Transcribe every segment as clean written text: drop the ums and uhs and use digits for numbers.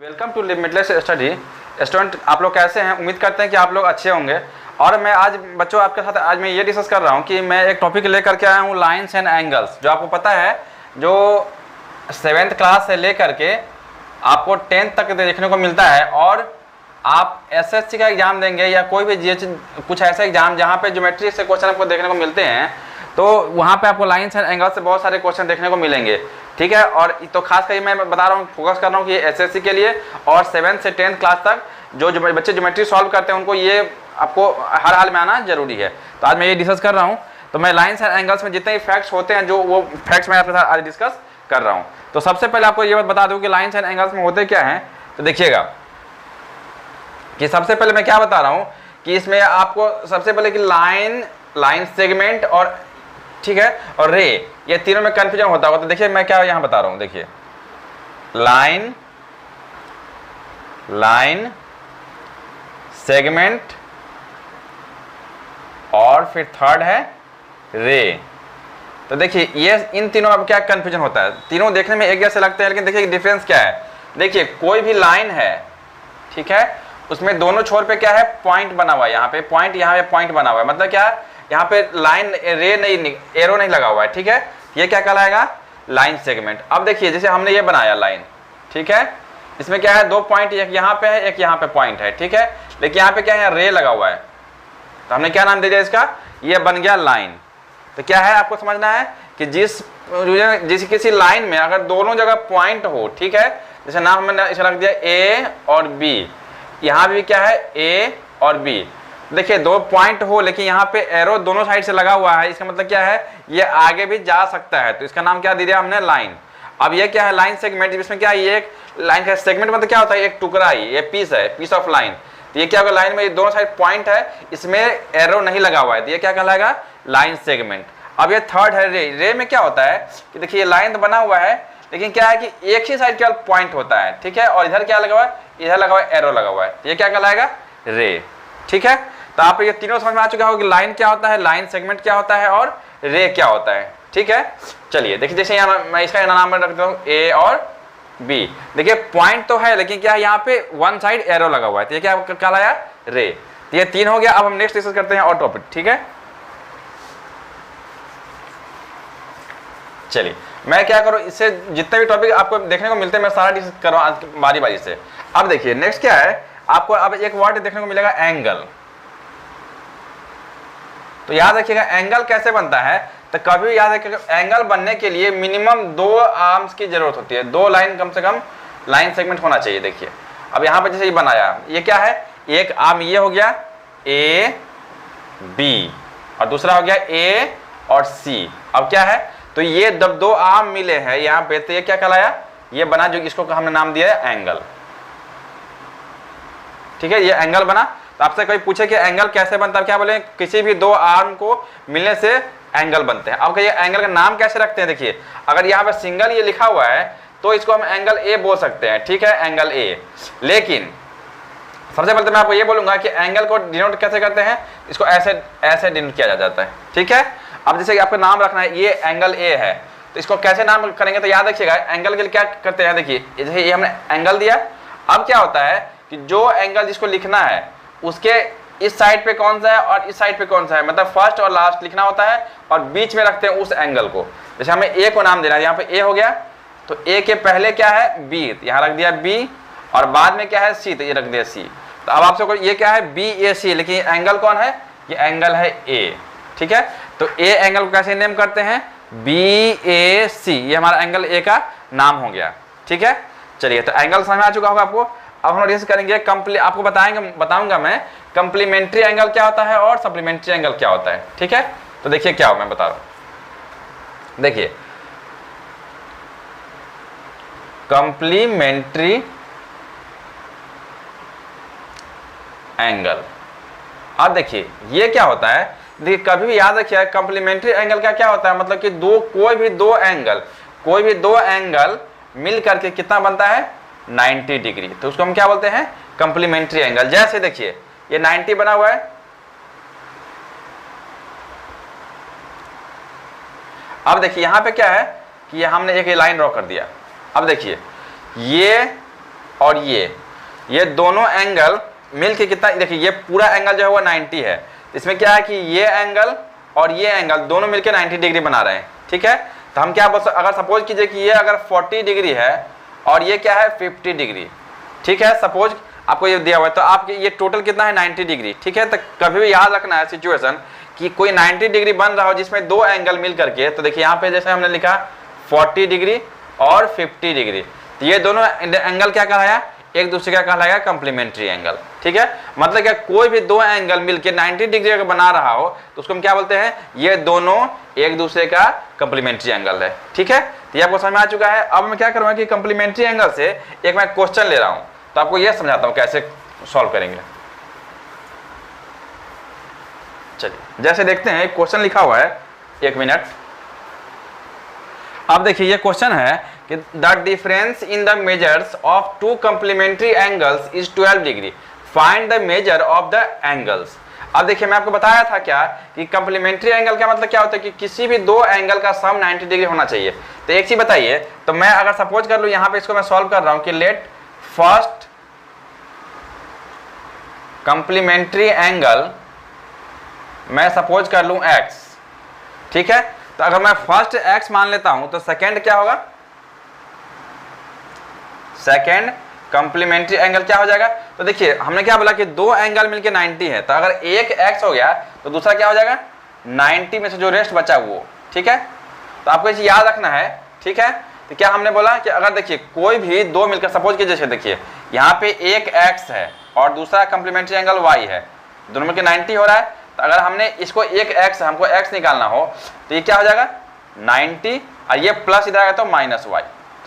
Welcome to limitless study. Student आप लोग कैसे हैं? उम्मीद करते हैं कि आप लोग अच्छे होंगे। और मैं आज बच्चों आपके साथ आज मैं ये डिस्कस कर रहा हूँ कि मैं एक टॉपिक लेकर के आया हूँ लाइन्स एंड एंगल्स। जो आपको पता है जो 7th क्लास से लेकर के आपको 10th तक देखने को मिलता है। और आप एसएससी का एग्जाम देंगे या कोई भी जीएच कुछ ऐसा एग्जाम जहाँ पे ज्योमेट्री से क्वेश्चन आपको देखने को मिलते हैं, तो वहाँ पे आपको लाइन्स एंड एंगल्स से बहुत सारे क्वेश्चन देखने को मिलेंगे। ठीक है। और तो खास करके मैं बता रहा हूँ, फोकस कर रहा हूँ कि एसएससी के लिए और 7th से 10th क्लास तक जो बच्चे ज्योमेट्री सॉल्व करते हैं उनको ये आपको हर हाल में आना जरूरी है। तो आज मैं ये डिस्कस कर रहा हूँ। तो मैं लाइन्स एंड एंगल्स में जितने भी फैक्ट्स होते हैं जो वो फैक्ट्स मैं आपके साथ आज डिस्कस कर रहा हूँ। तो सबसे पहले आपको ये बात बता दूँ कि लाइन्स एंड एंगल्स में होते क्या हैं। तो देखिएगा कि सबसे पहले मैं क्या बता रहा हूँ कि इसमें आपको सबसे पहले कि लाइन सेगमेंट और ठीक है और रे, ये तीनों में कंफ्यूजन होता होगा। तो देखिए मैं क्या यहाँ बता रहा हूँ। देखिए लाइन सेगमेंट और फिर थर्ड है रे। तो देखिए ये इन तीनों में क्या कंफ्यूजन होता है। तीनों देखने में एक जैसे लगते हैं, लेकिन देखिए डिफरेंस क्या है। देखिए कोई भी लाइन है, ठीक है, उसमें दोनों छोर पे क्या है, पॉइंट बना हुआ है। यहाँ पे पॉइंट, यहाँ पे पॉइंट बना हुआ है। मतलब क्या है, यहाँ पे लाइन रे नहीं, एरो नहीं लगा हुआ है। ठीक है, ये क्या कहलाएगा, लाइन सेगमेंट। अब देखिए जैसे हमने ये बनाया लाइन, ठीक है, इसमें क्या है, 2 पॉइंट, एक यहाँ पे है एक यहाँ पे पॉइंट है। ठीक है, लेकिन यहाँ पे क्या है, रे लगा हुआ है। तो हमने क्या नाम दे दिया इसका, ये बन गया लाइन। तो क्या है, आपको समझना है कि जिस किसी लाइन में अगर दोनों जगह पॉइंट हो, ठीक है, जैसे नाम हमने इसे रख दिया ए और बी, यहाँ भी क्या है ए और बी। देखिए 2 पॉइंट हो लेकिन यहाँ पे एरो दोनों साइड से लगा हुआ है, इसका मतलब क्या है, ये आगे भी जा सकता है। तो इसका नाम क्या दे दिया हमने, लाइन। अब ये क्या है, लाइन सेगमेंट। इसमें क्या है, ये एक लाइन का सेगमेंट मतलब क्या होता है, एक टुकड़ा ही, ये पीस है, पीस ऑफ लाइन। तो ये क्या होगा, लाइन में ये दोनों साइड पॉइंट है, इसमें एरो नहीं लगा हुआ है, तो ये क्या कहलाएगा, लाइन सेगमेंट। अब ये थर्ड है रे। रे में क्या होता है कि देखिए लाइन तो बना हुआ है, लेकिन क्या है कि एक ही साइड केवल पॉइंट होता है। ठीक है, और इधर क्या लगा हुआ है, इधर लगा हुआ है, एरो लगा हुआ है। ये क्या कहलाएगा, रे। ठीक है, तो आप ये तीनों समझ में आ चुका होगा कि लाइन क्या होता है, लाइन सेगमेंट क्या होता है और रे क्या होता है। ठीक है, चलिए देखिए जैसे यहाँ मैं इसका नाम रख देता हूँ ए और बी। देखिए पॉइंट तो है लेकिन क्या है, यहाँ पे वन साइड एरो लगा हुआ है, तो ये क्या कहलाया, रे। तो ये 3 हो गया। अब हम नेक्स्ट डिस्कस करते हैं और टॉपिक। ठीक है, चलिए मैं क्या करूँ, इससे जितने भी टॉपिक आपको देखने को मिलते हैं मैं सारा डिस्कस कर रहा हूँ आज बारी बारी से। अब देखिए नेक्स्ट क्या है, आपको अब एक वर्ड देखने को मिलेगा, एंगल। तो याद रखिएगा एंगल कैसे बनता है। तो कभी याद रखिएगा एंगल बनने के लिए मिनिमम 2 आर्म्स की जरूरत होती है, 2 लाइन कम से कम लाइन सेगमेंट होना चाहिए। देखिए अब यहाँ पे जैसे ये बनाया, ये क्या है, एक आर्म ये हो गया ए बी और दूसरा हो गया ए और सी। अब क्या है, तो ये जब 2 आर्म मिले हैं यहाँ पे, तो ये क्या कहलाया, ये बना, जो इसको हमने नाम दिया है एंगल। ठीक है, ये एंगल बना। तो आपसे कोई पूछे कि एंगल कैसे बनता है, क्या बोले, किसी भी 2 आर्म को मिलने से एंगल बनते हैं। अब ये एंगल का नाम कैसे रखते हैं, देखिए अगर यहाँ पे सिंगल ये लिखा हुआ है तो इसको हम एंगल ए बोल सकते हैं। ठीक है, एंगल ए। लेकिन सबसे पहले तो मैं आपको ये बोलूंगा कि एंगल को डिनोट कैसे करते हैं, इसको ऐसे डिनोट किया जाता है। ठीक है, अब जैसे कि आपको नाम रखना है, ये एंगल ए है, तो इसको कैसे नाम करेंगे, तो याद रखिएगा एंगल के लिए क्या करते हैं। देखिए जैसे ये हमने एंगल दिया, अब क्या होता है कि जो एंगल जिसको लिखना है उसके इस साइड पे कौन सा है और इस साइड पे कौन सा है, मतलब फर्स्ट और लास्ट लिखना होता है और बीच में रखते हैं उस एंगल को। जैसे हमें ए को नाम देना है, यहाँ पे ए हो गया, तो ए के पहले क्या है, बी, यहाँ रख दिया बी, और बाद में क्या है, सी, तो ये रख दिया सी। तो अब आपसे ये क्या है, बी ए सी, लेकिन एंगल कौन है, ये एंगल है ए। ठीक है, तो ए एंगल को कैसे नेम करते हैं, बी ए सी, ये हमारा एंगल ए का नाम हो गया। ठीक है, चलिए तो एंगल समझ में आ चुका होगा आपको। अब हम डिस्कस करेंगे आपको बताऊंगा मैं कंप्लीमेंट्री एंगल क्या होता है और सप्लीमेंट्री एंगल क्या होता है। ठीक है, तो देखिए क्या मैं बता रहा हूं। देखिए कंप्लीमेंट्री एंगल, अब देखिए ये क्या होता है, देखिए कभी भी याद रखिए कंप्लीमेंट्री एंगल का क्या होता है, मतलब कि कोई भी दो एंगल मिल करके कितना बनता है, 90 डिग्री। तो उसको हम क्या बोलते हैं, कंप्लीमेंट्री एंगल। जैसे देखिए ये 90 बना हुआ है, अब देखिए यहाँ पे क्या है कि हमने एक लाइन ड्रॉ कर दिया। अब देखिए ये और ये दोनों एंगल मिलके कितना, देखिए ये पूरा एंगल जो है वो 90 है। इसमें क्या है कि ये एंगल और ये एंगल दोनों मिलके 90 डिग्री बना रहे हैं, ठीक है। तो हम क्या अगर सपोज कीजिए कि ये अगर 40 डिग्री है और ये क्या है 50 डिग्री, ठीक है, सपोज आपको ये दिया हुआ है, तो आपके ये टोटल कितना है 90 डिग्री, ठीक है। तो कभी भी याद रखना है सिचुएशन कि कोई 90 डिग्री बन रहा हो जिसमें दो एंगल मिल करके, तो देखिए यहाँ पे जैसे हमने लिखा 40 डिग्री और 50 डिग्री, तो ये दोनों एंगल क्या कहलाया, एक दूसरे का कहलाएगा कम्प्लीमेंट्री एंगल, ठीक है। मतलब क्या कोई भी दो एंगल मिलके 90 डिग्री अगर बना रहा हो तो उसको हम क्या बोलते हैं, ये दोनों एक दूसरे का कम्प्लीमेंट्री एंगल है, ठीक है। तो ये आपको समझ में आ चुका है। अब मैं क्या करूँगा कि कम्प्लीमेंट्री एंगल से एक मैं क्वेश्चन ले रहा हूँ, तो आपको यह समझाता हूँ कैसे सॉल्व करेंगे। चलिए जैसे देखते हैं, एक क्वेश्चन लिखा हुआ है, एक मिनट। अब देखिए ये क्वेश्चन है कि the difference in the measures of two complementary angles is 12 degree, find the measure of the angles. अब देखिए मैं आपको बताया था क्या कि कम्प्लीमेंट्री एंगल का मतलब क्या होता है कि किसी भी दो एंगल का सम 90 डिग्री होना चाहिए। तो एक चीज बताइए, तो मैं अगर सपोज कर लूं यहाँ पे, इसको मैं सॉल्व कर रहा हूं कि लेट फर्स्ट कम्प्लीमेंट्री एंगल मैं सपोज कर लूं x, ठीक है। तो अगर मैं फर्स्ट x मान लेता हूं तो सेकंड क्या होगा, सेकंड कम्प्लीमेंट्री एंगल क्या हो जाएगा। तो देखिए हमने क्या बोला कि दो एंगल मिलके 90 है, तो अगर एक x हो गया तो दूसरा क्या हो जाएगा 90 में से जो रेस्ट बचा वो, ठीक है। तो आपको इसे याद रखना है, ठीक है। तो क्या हमने बोला कि अगर देखिए कोई भी दो मिलकर, सपोज कीजिए जैसे देखिए यहाँ पे एक x है और दूसरा कम्प्लीमेंट्री एंगल y है, दोनों मिलकर 90 हो रहा है। तो अगर हमने इसको एक x, हमको x निकालना हो तो ये क्या हो जाएगा 90 और ये प्लस इधर आएगा तो माइनस y,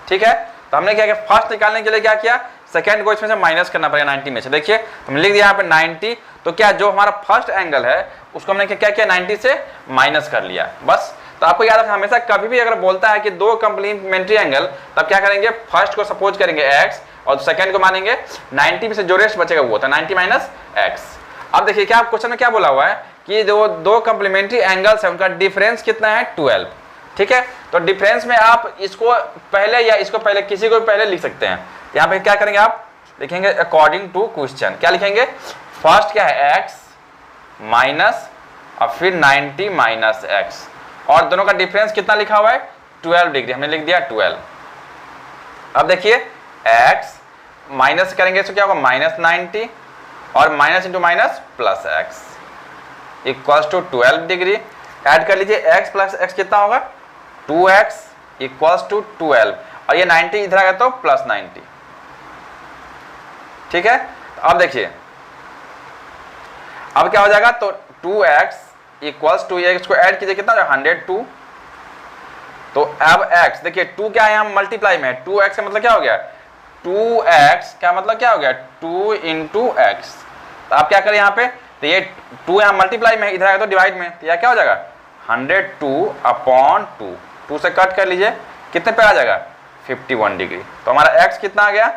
ठीक है। तो हमने क्या किया, फर्स्ट निकालने के लिए क्या किया, सेकंड को इसमें से माइनस करना पड़ेगा 90 में से। देखिए हमने लिख दिया यहाँ पे 90, तो क्या जो हमारा फर्स्ट एंगल है उसको हमने क्या किया 90 से माइनस कर लिया, बस। तो आपको याद रखना हमेशा कभी भी अगर बोलता है कि दो कम्प्लीमेंट्री एंगल, तब क्या करेंगे, फर्स्ट को सपोज करेंगे x और सेकंड को मानेंगे 90 में से जो रेस्ट बचेगा वो, तो 90 माइनस x। अब देखिए क्या क्वेश्चन में क्या बोला हुआ है कि जो दो कम्प्लीमेंट्री एंगल्स है उनका डिफरेंस कितना है 12, ठीक है। तो डिफरेंस में आप इसको पहले या इसको पहले किसी को भी पहले लिख सकते हैं। यहाँ पे क्या करेंगे, आप लिखेंगे अकॉर्डिंग टू क्वेश्चन, क्या लिखेंगे, फर्स्ट क्या है x माइनस और फिर 90 माइनस x, और दोनों का डिफरेंस कितना लिखा हुआ है 12 डिग्री, हमने लिख दिया 12। अब देखिए x माइनस करेंगे तो क्या होगा माइनस 90 और minus into minus plus x equals to 12 degree. Add कर लीजिए x प्लस x कितना होगा 2x इक्वल्स टू 12, और ये 90 इधर आ गया तो प्लस 90, ठीक है। अब देखिए अब क्या हो जाएगा, तो 2x इक्वल्स टू, ये इसको ऐड कीजिए कितना 102। तो अब x देखिए 2 क्या है यहाँ मल्टीप्लाई में, 2x का मतलब क्या हो गया 2x का मतलब क्या हो गया 2 इंटू एक्स। तो आप क्या करें यहाँ पे, तो ये 2 यहाँ मल्टीप्लाई में, इधर आएगा तो डिवाइड में, तो यह क्या हो जाएगा 102/2, 2 से कट कर लीजिए कितने पे आ जाएगा 51 डिग्री। तो हमारा x कितना आ गया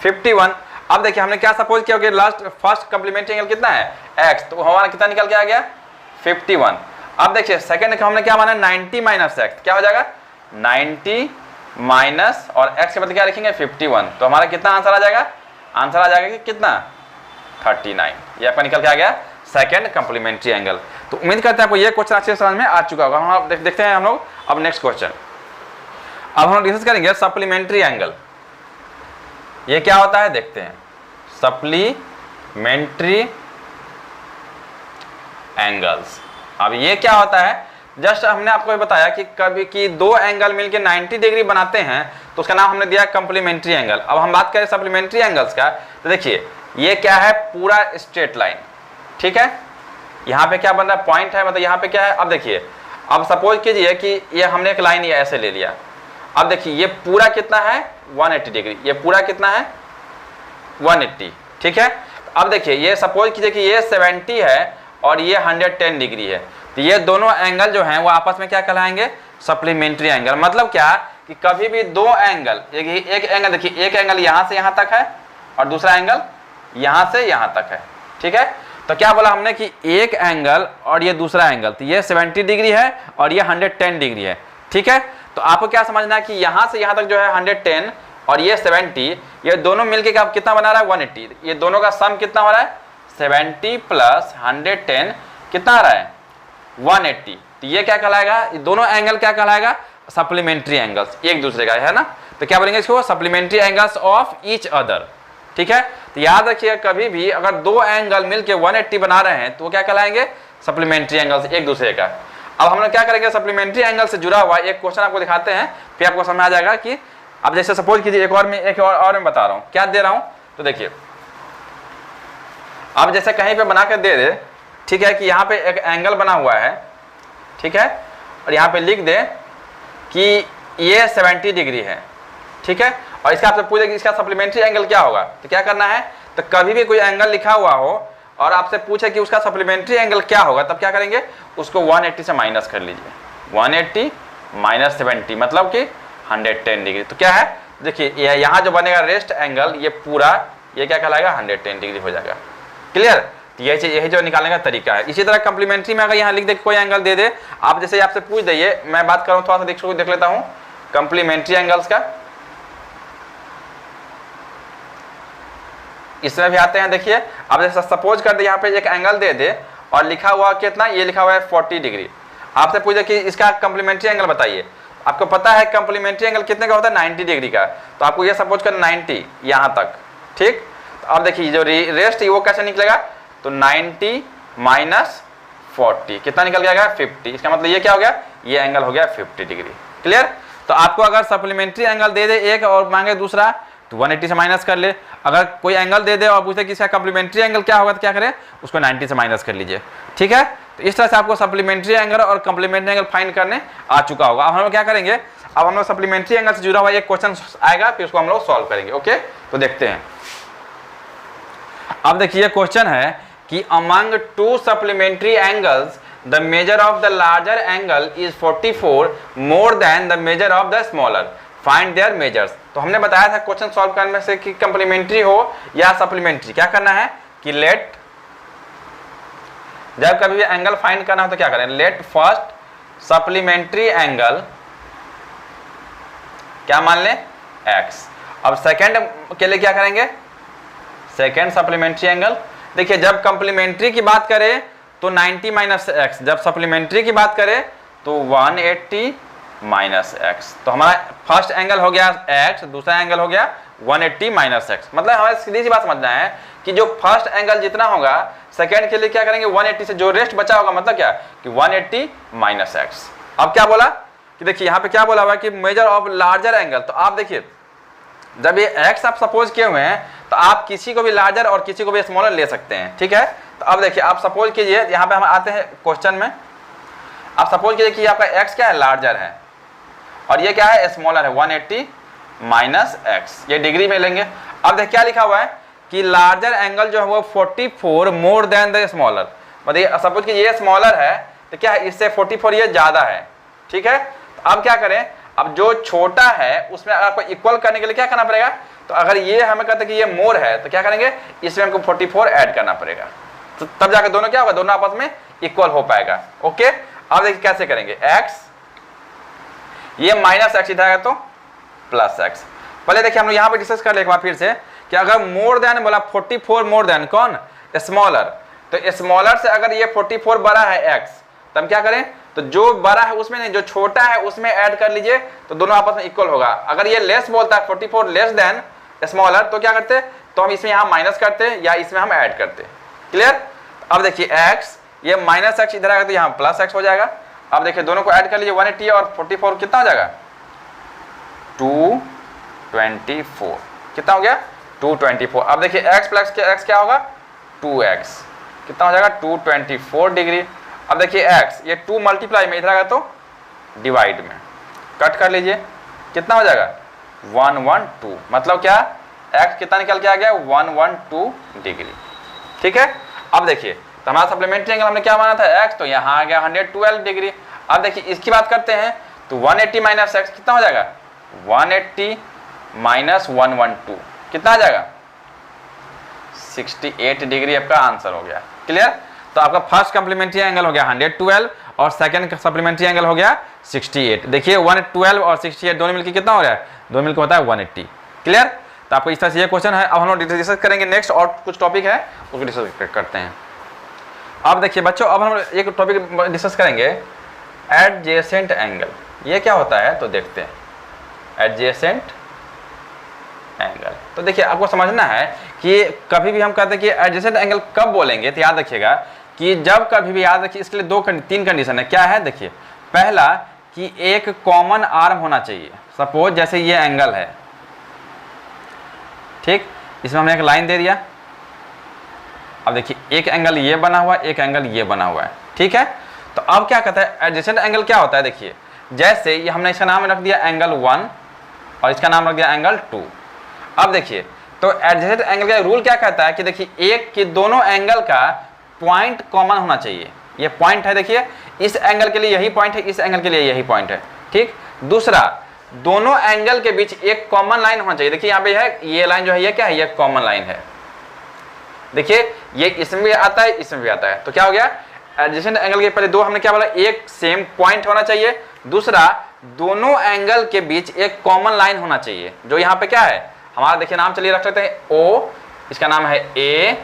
51। अब देखिए हमने क्या सपोज किया कि लास्ट फर्स्ट कम्प्लीमेंट्री एंगल कितना है x, तो हमारा कितना निकल के आ गया 51। अब देखिए सेकंड का हमने क्या माना 90 माइनस x, क्या हो जाएगा 90 माइनस और x के मतलब क्या लिखेंगे 51। तो हमारा कितना आंसर आ जाएगा, आंसर आ जाएगा कि कितना 39। ये आपका निकल के आ गया सेकंड कम्प्लीमेंट्री एंगल। तो उम्मीद करते हैं आपको ये क्वेश्चन अच्छे से समझ में आ चुका होगा। हम देखते हैं हम लोग अब नेक्स्ट क्वेश्चन। अब हम डिस्कस करेंगे सप्लीमेंट्री एंगल। ये क्या होता है देखते हैं, सप्लीमेंट्री एंगल्स। अब ये क्या होता है, जस्ट हमने आपको बताया कि कभी कि दो एंगल मिलके 90 डिग्री बनाते हैं तो उसका नाम हमने दिया कम्प्लीमेंट्री एंगल। अब हम बात करें सप्लीमेंट्री एंगल्स का, तो देखिए ये क्या है पूरा स्ट्रेट लाइन, ठीक है। यहाँ पे क्या बन रहा है पॉइंट है, मतलब यहाँ पे क्या है। अब देखिए अब सपोज कीजिए कि ये हमने एक लाइन ये ऐसे ले लिया। अब देखिए ये पूरा कितना है 180 डिग्री, ये पूरा कितना है 180, ठीक है। अब देखिए ये सपोज कीजिए कि ये 70 है और ये 110 डिग्री है, तो ये दोनों एंगल जो हैं वो आपस में क्या कहलाएंगे सप्लीमेंट्री एंगल। मतलब क्या कि कभी भी दो एंगल, एक एंगल देखिए, एक एंगल यहाँ से यहाँ तक है और दूसरा एंगल यहाँ से यहाँ तक है, ठीक है। तो क्या बोला हमने कि एक एंगल और ये दूसरा एंगल, तो ये 70 डिग्री है और ये 110 डिग्री है, ठीक है। तो आपको क्या समझना है कि यहाँ से यहाँ तक जो है 110 और ये 70, ये दोनों मिलके क्या कितना बना रहा है 180, ये दोनों का सम कितना हो रहा है 70 प्लस 110 कितना आ रहा है 180। तो ये क्या कहलाएगा, ये दोनों एंगल क्या कहलाएगा सप्लीमेंट्री एंगल्स, एक दूसरे का है ना। तो क्या बोलेंगे इसको supplementary angles of each other. ठीक है, तो याद रखिए कभी भी अगर दो एंगल मिलके 180 बना रहे हैं तो वो क्या कहलाएंगे सप्लीमेंट्री एंगल्स एक दूसरे का। अब हम लोग क्या करेंगे सप्लीमेंट्री एंगल से जुड़ा हुआ एक क्वेश्चन आपको दिखाते हैं, फिर आपको समझ आ जाएगा कि अब जैसे सपोज कीजिए एक और मैं बता रहा हूँ क्या दे रहा हूँ। तो देखिए अब जैसे कहीं पे बना कर दे दे, ठीक है, कि यहाँ पे एक एंगल बना हुआ है, ठीक है, और यहाँ पे लिख दे कि ये 70 डिग्री है, ठीक है, और इसका आपसे पूछे कि इसका सप्लीमेंट्री एंगल क्या होगा। तो क्या करना है, तो कभी भी कोई एंगल लिखा हुआ हो और आपसे पूछे कि उसका सप्लीमेंट्री एंगल क्या होगा, तब क्या करेंगे उसको 180 से माइनस कर लीजिए, 180 माइनस 70 मतलब कि 110 डिग्री। तो क्या है देखिए यहाँ जो बनेगा रेस्ट एंगल ये पूरा ये क्या कहलाएगा 110 डिग्री हो जाएगा। क्लियर, तो यही जो निकालने का तरीका है। इसी तरह कम्प्लीमेंट्री में अगर यहाँ लिख दे कोई एंगल दे दे, आप जैसे आपसे पूछ दे, मैं बात करूँ थोड़ा सा देख लेता हूँ कम्प्लीमेंट्री एंगल्स का। इसमें भी आते हैं, देखिए अब जैसे सपोज कर दे यहाँ पे एक एंगल दे दे और लिखा हुआ कितना, ये लिखा हुआ है 40 डिग्री। आपसे पूछे कि इसका कम्प्लीमेंट्री एंगल बताइए, आपको पता है कम्प्लीमेंट्री एंगल कितने का होता है 90 डिग्री का, तो आपको ये सपोज कर 90 यहाँ तक, ठीक। तो अब देखिए जो रेस्ट वो कैसे निकलेगा, तो 90 माइनस 40 कितना निकल गया 50। इसका मतलब ये क्या हो गया, ये एंगल हो गया 50 डिग्री। क्लियर, तो आपको अगर सप्लीमेंट्री एंगल दे दे एक और मांगे दूसरा तो 180 से माइनस कर ले। अगर कोई एंगल दे दे और पूछे कि इसका कम्प्लीमेंट्री एंगल क्या होगा तो क्या करें उसको 90 से माइनस कर लीजिए। ठीक है, तो इस तरह से आपको सप्लीमेंट्री एंगल और कम्प्लीमेंट्री एंगल फाइंड करने आ चुका होगा। अब हम लोग क्या करेंगे, अब हम लोग सप्लीमेंट्री एंगल से जुड़ा हुआ एक क्वेश्चन आएगा, फिर उसको हम लोग सॉल्व करेंगे। ओके, तो देखते हैं। अब देखिए क्वेश्चन है कि among to supplementary angles the measure of the larger angle is 44 more than the measure of the smaller, find there measures. तो हमने बताया था क्वेश्चन सॉल्व करने से कि कंप्लीमेंट्री हो या सप्लीमेंट्री, क्या करना है कि लेट, जब कभी भी एंगल फाइंड करना हो तो क्या करें, लेट फर्स्ट सप्लीमेंट्री एंगल क्या मान लें x। अब सेकंड के लिए क्या करेंगे, सेकंड सप्लीमेंट्री एंगल। देखिए जब कंप्लीमेंट्री की बात करें तो 90 माइनस एक्स, जब सप्लीमेंट्री की बात करें तो 180 माइनस एक्स। तो हमारा फर्स्ट एंगल हो गया x, दूसरा एंगल हो गया 180 माइनस एक्स। मतलब हमें सीधी सी बात समझना है कि जो फर्स्ट एंगल जितना होगा सेकंड के लिए क्या करेंगे 180 से जो रेस्ट बचा होगा, मतलब क्या कि 180 माइनस एक्स। अब क्या बोला कि देखिए यहाँ पे क्या बोला हुआ है कि मेजर ऑफ लार्जर एंगल। तो आप देखिए जब ये x आप सपोज किए हुए हैं तो आप किसी को भी लार्जर और किसी को भी स्मॉलर ले सकते हैं। ठीक है, तो अब देखिए आप सपोज कीजिए, यहाँ पे हम आते हैं क्वेश्चन में, आप सपोज कीजिए कि आपका x क्या है लार्जर है और ये क्या है स्मॉलर है 180 माइनस एक्स, ये डिग्री में लेंगे। अब देखिए क्या लिखा हुआ है कि लार्जर एंगल जो है वो 44 मोर देन द स्मॉलर, मतलब सपोज कि ये स्मॉलर है तो क्या है इससे 44 ये ज्यादा है। ठीक है, तो अब क्या करें, अब जो छोटा है उसमें आपको इक्वल करने के लिए क्या करना पड़ेगा, तो अगर ये हमें कहते हैं कि ये मोर है तो क्या करेंगे इसमें हमको 44 ऐड करना पड़ेगा, तो तब जाकर दोनों क्या होगा, दोनों आपस में इक्वल हो पाएगा। ओके, अब देखिए कैसे करेंगे, एक्स ये माइनस एक्स इधर आएगा तो प्लस एक्स। पहले देखिए हम लोग यहाँ पे डिस्कस कर ले एक बार फिर से कि अगर मोर देन बोला 44 मोर देन कौन स्मॉलर, तो स्मॉलर से अगर ये 44 बड़ा है एक्स तो हम क्या करें, तो जो बड़ा है उसमें नहीं, जो छोटा है उसमें ऐड कर लीजिए तो दोनों आपस में इक्वल होगा। अगर ये लेस बोलता है 44 लेस देन स्मॉलर तो क्या करते, तो हम इसमें यहाँ माइनस करते या इसमें हम ऐड करते। क्लियर, अब देखिए एक्स ये माइनस एक्स इधर आएगा तो यहाँ प्लस एक्स हो जाएगा। अब देखिए दोनों को ऐड कर लीजिए 180 और 44 कितना हो जाएगा 224, कितना हो गया 224। अब देखिए x प्लस के x क्या होगा 2x, कितना हो जाएगा 224 डिग्री। अब देखिए x ये 2 मल्टीप्लाई में इधर आएगा तो डिवाइड में, कट कर लीजिए कितना हो जाएगा 112, मतलब क्या x कितना निकल के आ गया 112 डिग्री। ठीक है, अब देखिए तो हमारा सप्लीमेंट्री एंगल हमने क्या माना था x, तो यहाँ आ गया 112 डिग्री। अब देखिए इसकी बात करते हैं तो 180 माइनस एक्स कितना हो जाएगा 180 माइनस 112 कितना आ जाएगा 68 डिग्री, आपका आंसर हो गया। क्लियर, तो आपका फर्स्ट कम्प्लीमेंट्री एंगल हो गया 112 और सेकंड सप्लीमेंट्री एंगल हो गया 68। देखिए 112 और 68 दोनों मिलकर कितना हो रहा है, दोनों मिलकर होता है 180। क्लियर? तो आपको इस तरह से ये क्वेश्चन है। अब हम लोग डिस्कस करेंगे नेक्स्ट और कुछ टॉपिक है उसको डिस्कस करते हैं। अब देखिए बच्चों, अब हम एक टॉपिक डिस्कस करेंगे एडजेसेंट एंगल। ये क्या होता है तो देखते हैं एडजेसेंट एंगल। तो देखिए आपको समझना है कि कभी भी हम कहते हैं कि एडजेसेंट एंगल कब बोलेंगे, तो याद रखिएगा कि जब कभी भी, याद रखिए इसके लिए तीन कंडीशन है। क्या है? देखिए, पहला कि एक कॉमन आर्म होना चाहिए। सपोज जैसे ये एंगल है, ठीक, इसमें हमने एक लाइन दे दिया। अब देखिए एक एंगल ये बना हुआ है, एक एंगल ये बना हुआ है, ठीक है। तो अब क्या कहता है एडजेसेंट एंगल क्या होता है? देखिए जैसे ये हमने इसका नाम रख दिया एंगल 1 और इसका नाम रख दिया एंगल 2। अब देखिए तो एडजेसेंट एंगल का रूल क्या कहता है कि देखिए एक कि दोनों एंगल का पॉइंट कॉमन होना चाहिए। ये पॉइंट है, देखिए इस एंगल के लिए यही पॉइंट है, इस एंगल के लिए यही पॉइंट है, ठीक। दूसरा, दोनों एंगल के बीच एक कॉमन लाइन होना चाहिए। देखिए यहाँ पे है ये लाइन जो है, ये क्या है? ये कॉमन लाइन है। देखिए ये इसमें भी आता है, इसमें भी आता है। तो क्या हो गया? एडजेसेंट एंगल के पहले दो हमने क्या बोला? एक सेम पॉइंट होना चाहिए, दूसरा दोनों एंगल के बीच एक कॉमन लाइन होना चाहिए। जो यहाँ पे क्या है हमारा, देखिए नाम चलिए रख सकते हैं ओ, इसका नाम है ए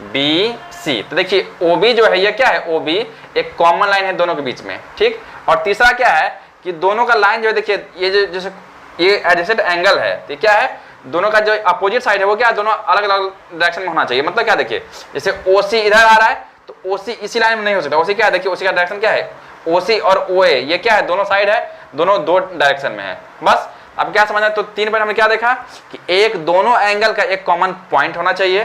बी सी। तो देखिए ओ बी जो है ये क्या है? ओ बी एक कॉमन लाइन है दोनों के बीच में, ठीक। और तीसरा क्या है कि दोनों का लाइन जो है, देखिए ये जो जैसे ये एडजेसेंट एंगल है, तो क्या है? दोनों का जो अपोजिट साइड है वो क्या है? दोनों अलग अलग डायरेक्शन में होना चाहिए। मतलब क्या? देखिए जैसे OC इधर आ रहा है तो OC इसी लाइन में नहीं हो सकता। OC क्या है? देखिए OC का डायरेक्शन क्या है? OC और OA ये क्या है? दोनों साइड है, दोनों दो डायरेक्शन में है। बस अब क्या समझना है? तो 3 पॉइंट हमने क्या देखा कि एक दोनों एंगल का एक कॉमन पॉइंट होना चाहिए,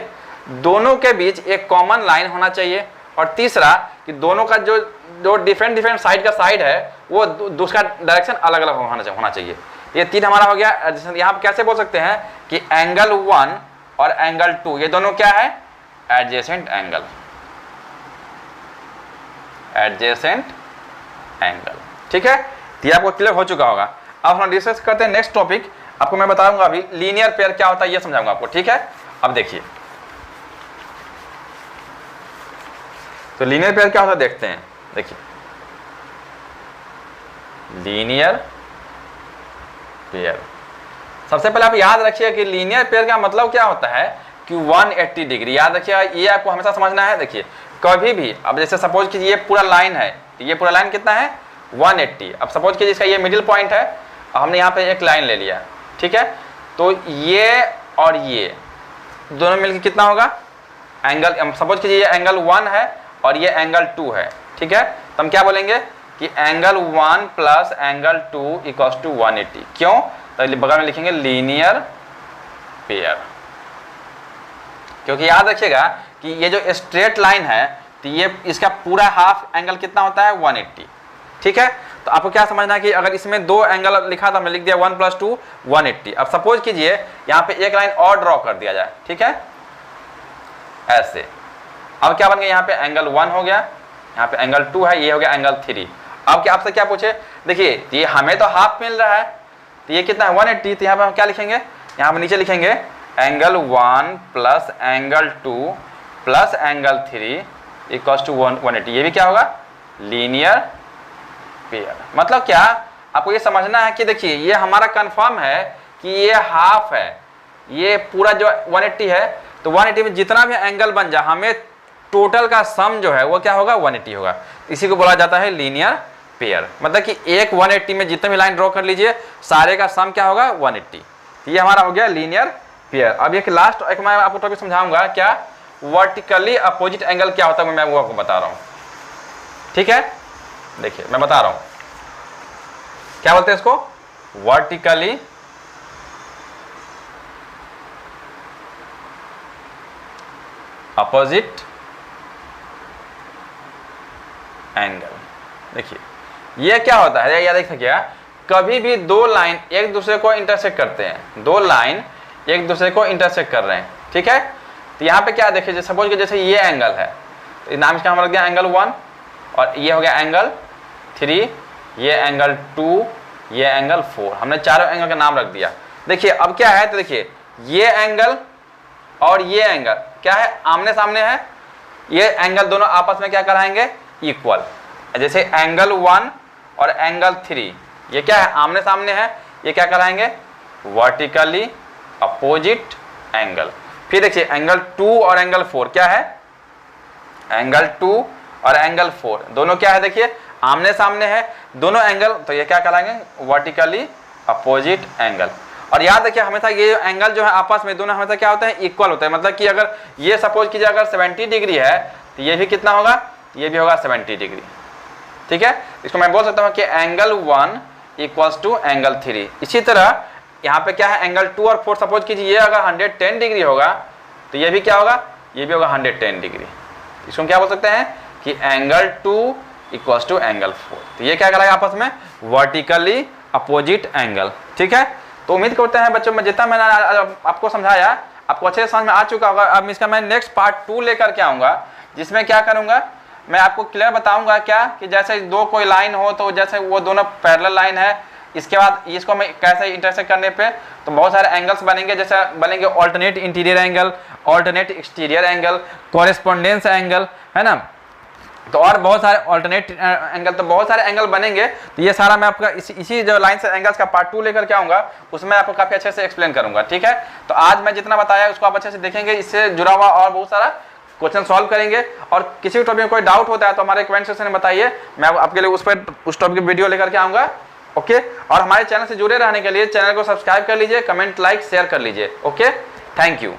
दोनों के बीच एक कॉमन लाइन होना चाहिए, और तीसरा कि दोनों का जो डिफरेंट साइड का साइड है वो दूसरा डायरेक्शन अलग अलग होना चाहिए। ये 3 हमारा हो गया। यहाँ पे कैसे बोल सकते हैं कि एंगल 1 और एंगल 2 ये दोनों क्या है? एडजेसेंट एंगल, एडजेसेंट एंगल, ठीक है। तो ये आपको क्लियर हो चुका होगा। अब हम डिस्कस करते हैं नेक्स्ट टॉपिक। आपको मैं बताऊंगा अभी लीनियर पेयर क्या होता है, ये समझाऊंगा आपको, ठीक है। अब देखिए तो लीनियर पेयर क्या होता है देखते हैं। देखिए लीनियर पेयर, सबसे पहले आप याद रखिए कि लीनियर पेयर का मतलब क्या होता है कि 180 डिग्री। याद रखिए, ये आपको हमेशा समझना है। देखिए कभी भी, अब जैसे सपोज कीजिए ये पूरा लाइन है, तो ये पूरा लाइन कितना है? 180। अब सपोज कीजिए इसका ये मिडिल पॉइंट है, हमने यहाँ पे एक लाइन ले लिया, ठीक है। तो ये और ये दोनों मिलकर कितना होगा? एंगल, सपोज कीजिए ये एंगल 1 है और ये एंगल 2 है, ठीक है। तो हम क्या बोलेंगे कि angle 1 plus angle 2 equals to 180। क्यों? तो बगल में लिखेंगे लीनियर पेयर, क्योंकि याद रखिएगा कि ये जो स्ट्रेट लाइन है तो ये इसका पूरा हाफ एंगल कितना होता है? 180, ठीक है। तो आपको क्या समझना है कि अगर इसमें 2 एंगल लिखा था, हमने लिख दिया 1 + 2 180। अब सपोज कीजिए यहाँ पे एक लाइन और ड्रॉ कर दिया जाए, ठीक है, ऐसे। अब क्या बन गया? यहाँ पे एंगल 1 हो गया, यहाँ पे एंगल 2 है, ये हो गया एंगल 3। अब क्या आपसे क्या पूछे? देखिए ये हमें तो हाफ मिल रहा है, तो ये कितना है? 180। तो यहाँ पे हम क्या लिखेंगे? यहाँ पे नीचे लिखेंगे angle 1 plus angle 2 plus angle 3 equals to 180। ये भी क्या होगा? Linear pair. मतलब क्या आपको ये समझना है कि देखिए ये हमारा कंफर्म है कि ये हाफ है, ये पूरा जो 180 है, तो 180 में जितना भी एंगल बन जाए हमें टोटल का सम जो है वो क्या होगा? 180 होगा। इसी को बोला जाता है लीनियर पेयर। मतलब कि एक 180 में जितने भी लाइन ड्रॉ कर लीजिए सारे का सम क्या होगा? 180। ये हमारा हो गया लीनियर पेयर। अब एक लास्ट एक मैं आपको टॉपिक समझाऊंगा, क्या वर्टिकली अपोजिट एंगल क्या होता है, मैं वो आपको बता रहा हूँ, ठीक है। देखिए मैं बता रहा हूँ क्या बोलते हैं इसको, वर्टिकली अपोजिट एंगल। देखिए ये क्या होता है, या देखिए क्या, कभी भी 2 लाइन एक दूसरे को इंटरसेक्ट करते हैं, 2 लाइन एक दूसरे को इंटरसेक्ट कर रहे हैं, ठीक है। तो यहाँ पे क्या देखिए, सपोज कि जैसे ये एंगल है, तो नाम इसका हम रख दिया एंगल 1, और ये हो गया एंगल 3, ये एंगल 2, ये एंगल 4। हमने चारों एंगल का नाम रख दिया। देखिए अब क्या है, तो देखिए ये एंगल और ये एंगल क्या है? आमने सामने है। ये एंगल दोनों आपस में क्या कराएंगे? इक्वल। जैसे एंगल 1 और एंगल 3 ये क्या है? आमने सामने है। ये क्या कराएंगे? Vertically opposite angle. फिर देखिए एंगल 2 और एंगल 4 क्या है, एंगल 2 और एंगल 4 दोनों क्या है, देखिए आमने सामने है दोनों एंगल, तो ये क्या कहलाएंगे, वर्टिकली अपोजिट एंगल। और याद रखिए हमेशा ये एंगल जो है आपस में दोनों हमेशा क्या होता है, इक्वल होता है। मतलब कि अगर ये सपोज कीजिए अगर 70 डिग्री है तो ये भी कितना होगा, ये भी होगा 70 डिग्री। ठीक है, इसको मैं बोल सकता हूँ कि एंगल 1 इक्वल्स टू एंगल 3। इसी तरह यहाँ पे क्या है, एंगल 2 और 4 सपोज कीजिए ये अगर 110 डिग्री होगा तो ये भी क्या होगा, ये भी होगा 110 डिग्री। इसको क्या बोल सकते हैं कि एंगल 2 इक्वल्स टू एंगल 4। तो ये क्या करेगा आपस में, वर्टिकली अपोजिट एंगल। ठीक है, तो उम्मीद करते हैं बच्चों में जितना मैंने आपको समझाया आपको अच्छे से समझ में आ चुका होगा। अब इसका मैं नेक्स्ट पार्ट 2 लेकर के आऊँगा, जिसमें क्या करूँगा, मैं आपको क्लियर बताऊँगा क्या कि जैसे दो कोई लाइन हो तो जैसे वो दोनों पैरेलल लाइन है, इसके बाद इसको मैं कैसे इंटरसेक्ट करने पे तो बहुत सारे एंगल्स बनेंगे, जैसे बनेंगे alternate interior angle, alternate exterior angle, correspondence angle, है ना, तो और बहुत सारे ऑल्टरनेट एंगल, तो बहुत सारे एंगल बनेंगे। तो ये सारा मैं आपका इसी जो लाइन से एंगल्स का पार्ट 2 लेकर के आऊँगा, उसमें आपको काफ़ी अच्छे से एक्सप्लेन करूँगा। ठीक है, तो आज मैं जितना बताया उसको आप अच्छे से देखेंगे, इससे जुड़ा हुआ और बहुत सारा क्वेश्चन सॉल्व करेंगे। और किसी भी टॉपिक में कोई डाउट होता है तो हमारे कमेंट सेक्शन में बताइए, मैं आपके लिए उस टॉपिक की वीडियो लेकर के आऊँगा। ओके, और हमारे चैनल से जुड़े रहने के लिए चैनल को सब्सक्राइब कर लीजिए, कमेंट लाइक शेयर कर लीजिए। Okay, thank you.